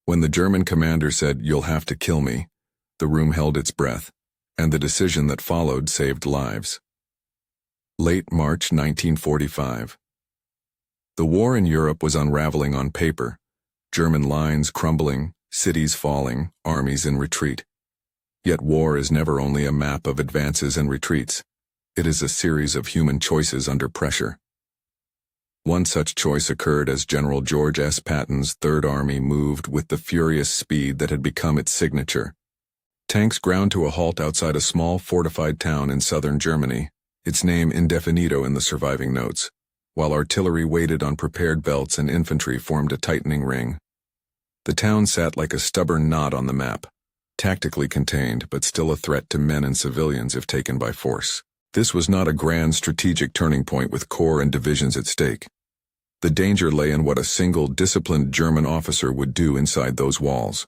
When the German commander said, "You'll have to kill me," the room held its breath, and the decision that followed saved lives. Late March 1945. The war in Europe was unraveling on paper, German lines crumbling, cities falling, armies in retreat. Yet war is never only a map of advances and retreats. It is a series of human choices under pressure. One such choice occurred as General George S. Patton's Third Army moved with the furious speed that had become its signature. Tanks ground to a halt outside a small fortified town in southern Germany, its name indefinido in the surviving notes, while artillery waited on prepared belts and infantry formed a tightening ring. The town sat like a stubborn knot on the map, tactically contained but still a threat to men and civilians if taken by force. This was not a grand strategic turning point with corps and divisions at stake. The danger lay in what a single disciplined German officer would do inside those walls.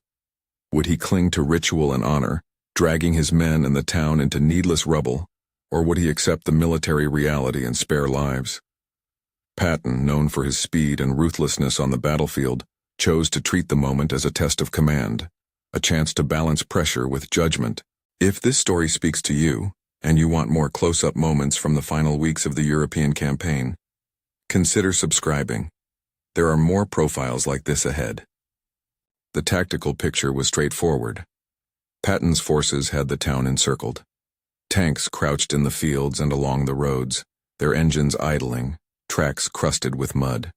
Would he cling to ritual and honor, dragging his men and the town into needless rubble, or would he accept the military reality and spare lives? Patton, known for his speed and ruthlessness on the battlefield, chose to treat the moment as a test of command, a chance to balance pressure with judgment. If this story speaks to you, and you want more close-up moments from the final weeks of the European campaign, consider subscribing. There are more profiles like this ahead. The tactical picture was straightforward. Patton's forces had the town encircled. Tanks crouched in the fields and along the roads, their engines idling, tracks crusted with mud.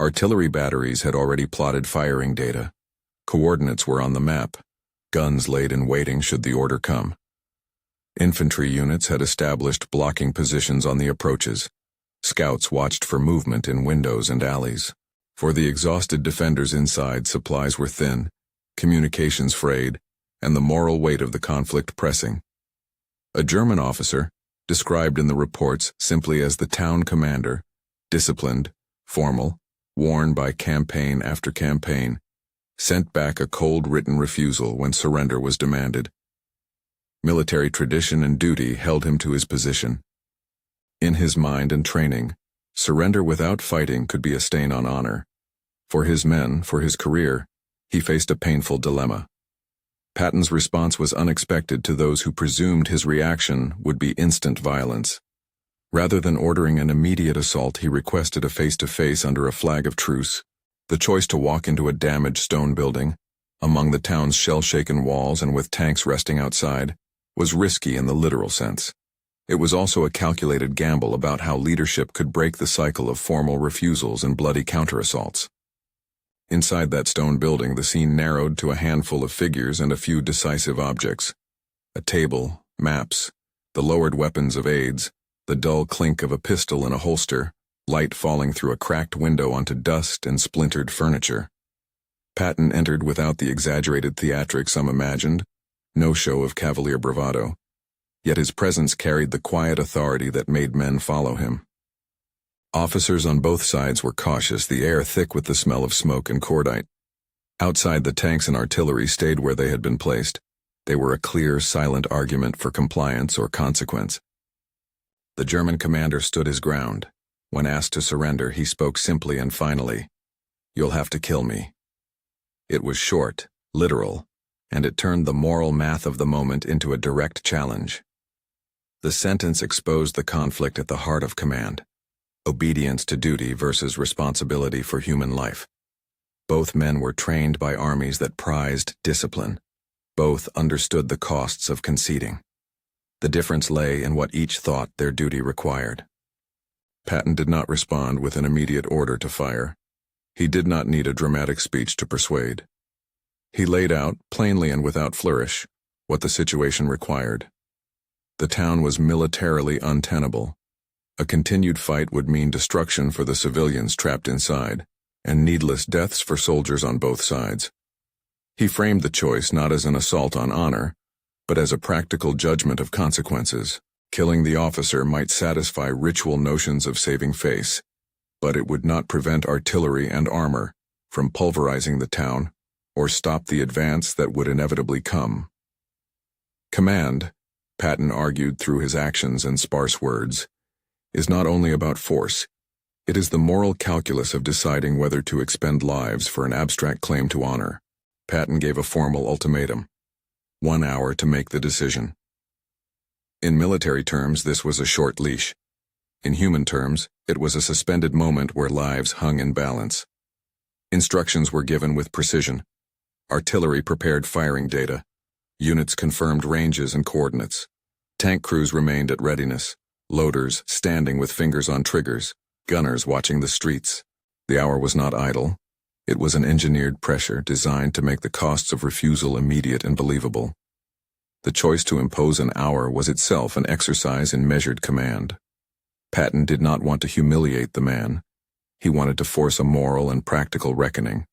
Artillery batteries had already plotted firing data. Coordinates were on the map, guns laid in waiting should the order come. Infantry units had established blocking positions on the approaches. Scouts watched for movement in windows and alleys. For the exhausted defenders inside, supplies were thin, communications frayed, and the moral weight of the conflict pressing. A German officer, described in the reports simply as the town commander, disciplined, formal, worn by campaign after campaign, sent back a cold written refusal when surrender was demanded. Military tradition and duty held him to his position. In his mind and training, surrender without fighting could be a stain on honor. For his men, for his career, he faced a painful dilemma. Patton's response was unexpected to those who presumed his reaction would be instant violence. Rather than ordering an immediate assault, he requested a face-to-face under a flag of truce. The choice to walk into a damaged stone building, among the town's shell-shaken walls and with tanks resting outside, was risky in the literal sense. It was also a calculated gamble about how leadership could break the cycle of formal refusals and bloody counter-assaults. Inside that stone building, the scene narrowed to a handful of figures and a few decisive objects. A table, maps, the lowered weapons of aides, the dull clink of a pistol in a holster, light falling through a cracked window onto dust and splintered furniture. Patton entered without the exaggerated theatrics some imagined, no show of cavalier bravado. Yet his presence carried the quiet authority that made men follow him. Officers on both sides were cautious, the air thick with the smell of smoke and cordite. Outside, the tanks and artillery stayed where they had been placed. They were a clear, silent argument for compliance or consequence. The German commander stood his ground. When asked to surrender, he spoke simply and finally, "You'll have to kill me." It was short, literal, and it turned the moral math of the moment into a direct challenge. The sentence exposed the conflict at the heart of command. Obedience to duty versus responsibility for human life. Both men were trained by armies that prized discipline. Both understood the costs of conceding. The difference lay in what each thought their duty required. Patton did not respond with an immediate order to fire. He did not need a dramatic speech to persuade. He laid out, plainly and without flourish, what the situation required. The town was militarily untenable. A continued fight would mean destruction for the civilians trapped inside, and needless deaths for soldiers on both sides. He framed the choice not as an assault on honor, but as a practical judgment of consequences. Killing the officer might satisfy ritual notions of saving face, but it would not prevent artillery and armor from pulverizing the town or stop the advance that would inevitably come. Command, Patton argued through his actions and sparse words, is not only about force, It is the moral calculus of deciding whether to expend lives for an abstract claim to honor. Patton gave a formal ultimatum. 1 hour to make the decision. In military terms, this was a short leash. In human terms, it was a suspended moment where lives hung in balance. Instructions were given with precision. Artillery prepared firing data. Units confirmed ranges and coordinates. Tank crews remained at readiness. Loaders standing with fingers on triggers. Gunners watching the streets. The hour was not idle. It was an engineered pressure designed to make the costs of refusal immediate and believable. The choice to impose an hour was itself an exercise in measured command. Patton did not want to humiliate the man. He wanted to force a moral and practical reckoning.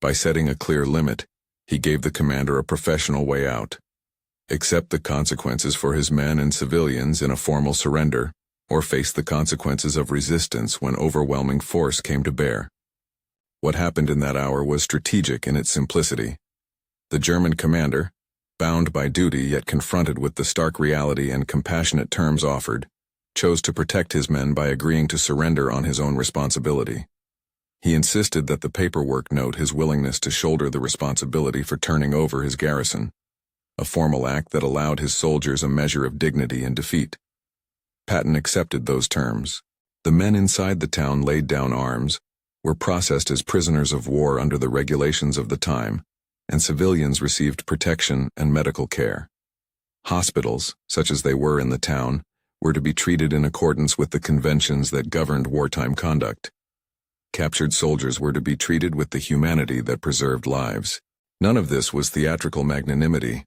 By setting a clear limit, he gave the commander a professional way out. Accept the consequences for his men and civilians in a formal surrender, or face the consequences of resistance when overwhelming force came to bear. What happened in that hour was strategic in its simplicity. The German commander, bound by duty yet confronted with the stark reality and compassionate terms offered, chose to protect his men by agreeing to surrender on his own responsibility. He insisted that the paperwork note his willingness to shoulder the responsibility for turning over his garrison, a formal act that allowed his soldiers a measure of dignity in defeat. Patton accepted those terms. The men inside the town laid down arms, were processed as prisoners of war under the regulations of the time, and civilians received protection and medical care. Hospitals, such as they were in the town, were to be treated in accordance with the conventions that governed wartime conduct. Captured soldiers were to be treated with the humanity that preserved lives. None of this was theatrical magnanimity.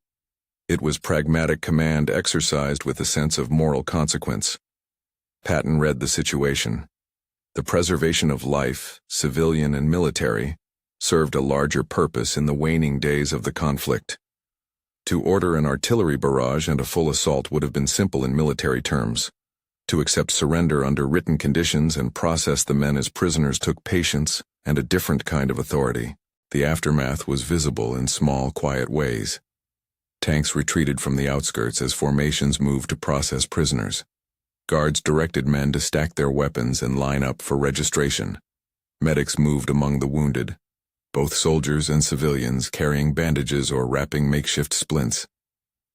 It was pragmatic command exercised with a sense of moral consequence. Patton read the situation. The preservation of life, civilian and military, served a larger purpose in the waning days of the conflict. To order an artillery barrage and a full assault would have been simple in military terms. To accept surrender under written conditions and process the men as prisoners took patience and a different kind of authority. The aftermath was visible in small, quiet ways. Tanks retreated from the outskirts as formations moved to process prisoners. Guards directed men to stack their weapons and line up for registration. Medics moved among the wounded, both soldiers and civilians carrying bandages or wrapping makeshift splints.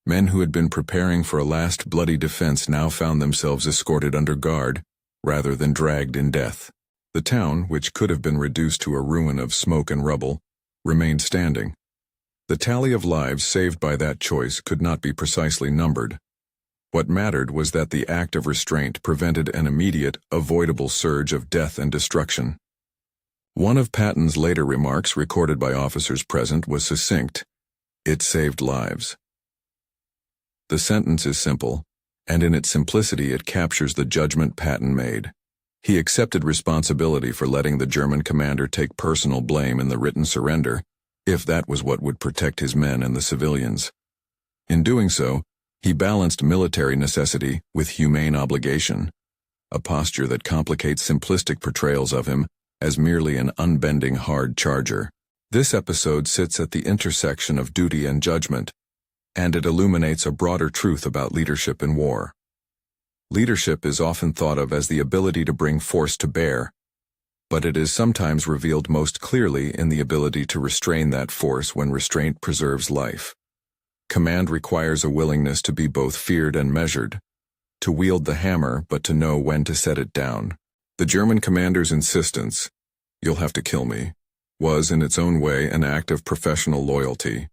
Men who had been preparing for a last bloody defense now found themselves escorted under guard, rather than dragged in death. The town, which could have been reduced to a ruin of smoke and rubble, remained standing. The tally of lives saved by that choice could not be precisely numbered. What mattered was that the act of restraint prevented an immediate, avoidable surge of death and destruction. One of Patton's later remarks recorded by officers present was succinct. It saved lives. The sentence is simple, and in its simplicity it captures the judgment Patton made. He accepted responsibility for letting the German commander take personal blame in the written surrender, if that was what would protect his men and the civilians. In doing so, he balanced military necessity with humane obligation, a posture that complicates simplistic portrayals of him as merely an unbending hard charger. This episode sits at the intersection of duty and judgment, and it illuminates a broader truth about leadership in war. Leadership is often thought of as the ability to bring force to bear, but it is sometimes revealed most clearly in the ability to restrain that force when restraint preserves life. Command requires a willingness to be both feared and measured, to wield the hammer but to know when to set it down. The German commander's insistence, "You'll have to kill me," was in its own way an act of professional loyalty.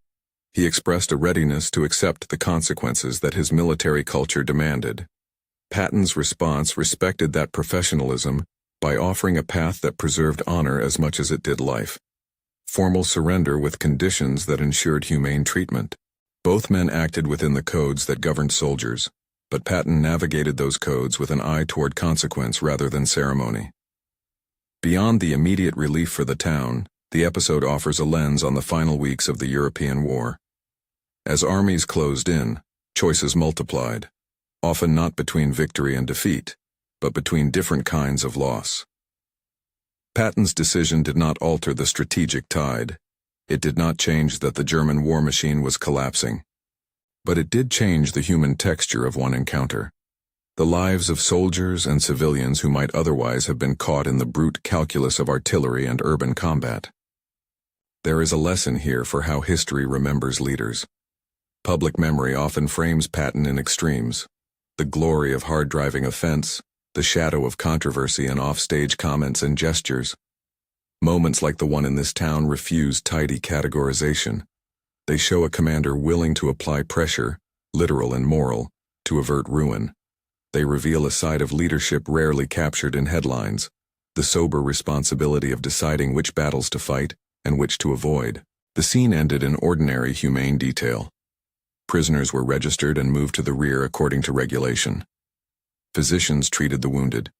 He expressed a readiness to accept the consequences that his military culture demanded. Patton's response respected that professionalism by offering a path that preserved honor as much as it did life. Formal surrender with conditions that ensured humane treatment. Both men acted within the codes that governed soldiers, but Patton navigated those codes with an eye toward consequence rather than ceremony. Beyond the immediate relief for the town, the episode offers a lens on the final weeks of the European War. As armies closed in, choices multiplied, often not between victory and defeat, but between different kinds of loss. Patton's decision did not alter the strategic tide. It did not change that the German war machine was collapsing. But it did change the human texture of one encounter. the lives of soldiers and civilians who might otherwise have been caught in the brute calculus of artillery and urban combat. There is a lesson here for how history remembers leaders. Public memory often frames Patton in extremes: the glory of hard-driving offense, the shadow of controversy and off-stage comments and gestures. Moments like the one in this town refuse tidy categorization. They show a commander willing to apply pressure, literal and moral, to avert ruin. They reveal a side of leadership rarely captured in headlines: the sober responsibility of deciding which battles to fight and which to avoid. The scene ended in ordinary, humane detail. Prisoners were registered and moved to the rear according to regulation. Physicians treated the wounded.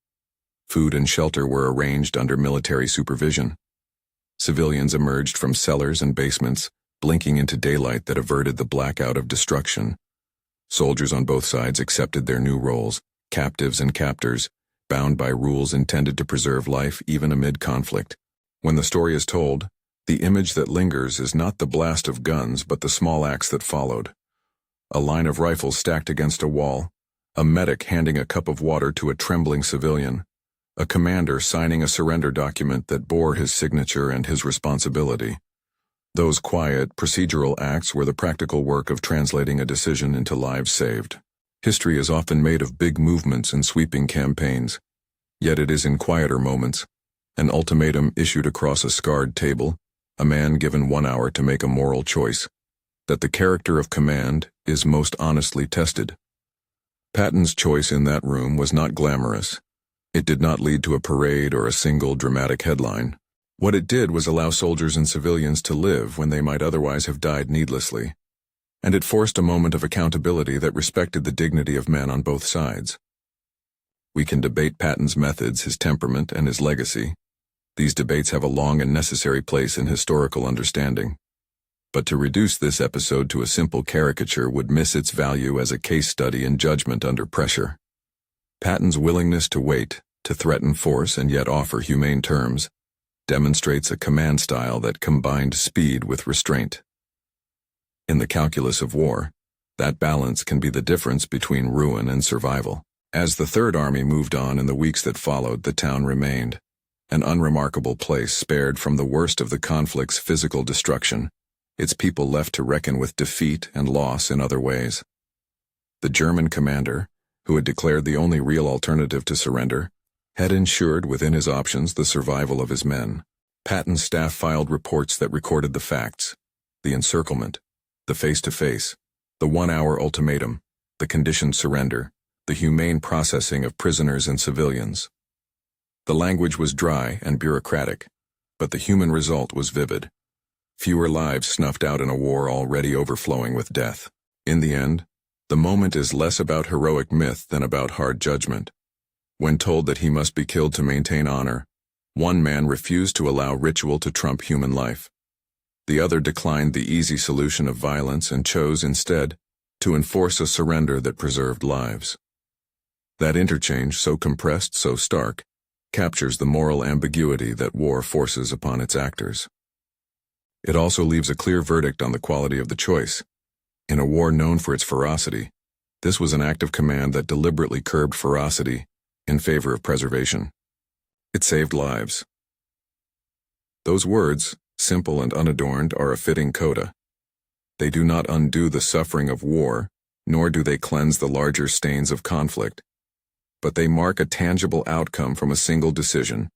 Food and shelter were arranged under military supervision. Civilians emerged from cellars and basements, blinking into daylight that averted the blackout of destruction. Soldiers on both sides accepted their new roles, captives and captors, bound by rules intended to preserve life even amid conflict. When the story is told, the image that lingers is not the blast of guns but the small acts that followed. A line of rifles stacked against a wall, a medic handing a cup of water to a trembling civilian, a commander signing a surrender document that bore his signature and his responsibility. Those quiet, procedural acts were the practical work of translating a decision into lives saved. History is often made of big movements and sweeping campaigns, yet it is in quieter moments: an ultimatum issued across a scarred table, a man given 1 hour to make a moral choice, that the character of command is most honestly tested. Patton's choice in that room was not glamorous. It did not lead to a parade or a single dramatic headline. What it did was allow soldiers and civilians to live when they might otherwise have died needlessly. And it forced a moment of accountability that respected the dignity of men on both sides. We can debate Patton's methods, his temperament, and his legacy. These debates have a long and necessary place in historical understanding. But to reduce this episode to a simple caricature would miss its value as a case study in judgment under pressure. Patton's willingness to wait, to threaten force and yet offer humane terms, demonstrates a command style that combined speed with restraint. In the calculus of war, that balance can be the difference between ruin and survival. As the Third Army moved on in the weeks that followed, the town remained an unremarkable place spared from the worst of the conflict's physical destruction, its people left to reckon with defeat and loss in other ways. The German commander, who had declared the only real alternative to surrender, had ensured within his options the survival of his men. Patton's staff filed reports that recorded the facts: the encirclement, the face-to-face, the 1-hour ultimatum, the conditioned surrender, the humane processing of prisoners and civilians. The language was dry and bureaucratic, but the human result was vivid. Fewer lives snuffed out in a war already overflowing with death. In the end, the moment is less about heroic myth than about hard judgment. When told that he must be killed to maintain honor, one man refused to allow ritual to trump human life. The other declined the easy solution of violence and chose instead to enforce a surrender that preserved lives. That interchange, so compressed, so stark, captures the moral ambiguity that war forces upon its actors. It also leaves a clear verdict on the quality of the choice. In a war known for its ferocity, this was an act of command that deliberately curbed ferocity in favor of preservation. It saved lives. Those words, simple and unadorned, are a fitting coda. They do not undo the suffering of war, nor do they cleanse the larger stains of conflict, but they mark a tangible outcome from a single decision,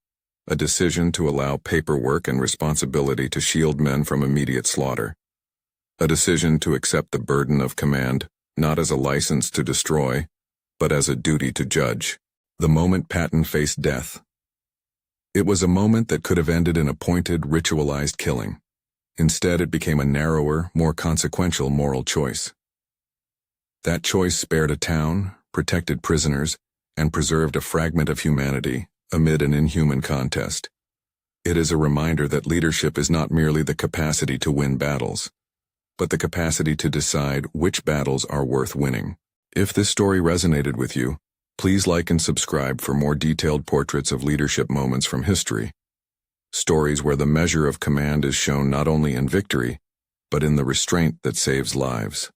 a decision to allow paperwork and responsibility to shield men from immediate slaughter, a decision to accept the burden of command not as a license to destroy, but as a duty to judge. The moment Patton faced death, it was a moment that could have ended in a pointed, ritualized killing. Instead, it became a narrower, more consequential moral choice. That choice spared a town, protected prisoners, and preserved a fragment of humanity amid an inhuman contest. It is a reminder that leadership is not merely the capacity to win battles, but the capacity to decide which battles are worth winning. If this story resonated with you, please like and subscribe for more detailed portraits of leadership moments from history. Stories where the measure of command is shown not only in victory, but in the restraint that saves lives.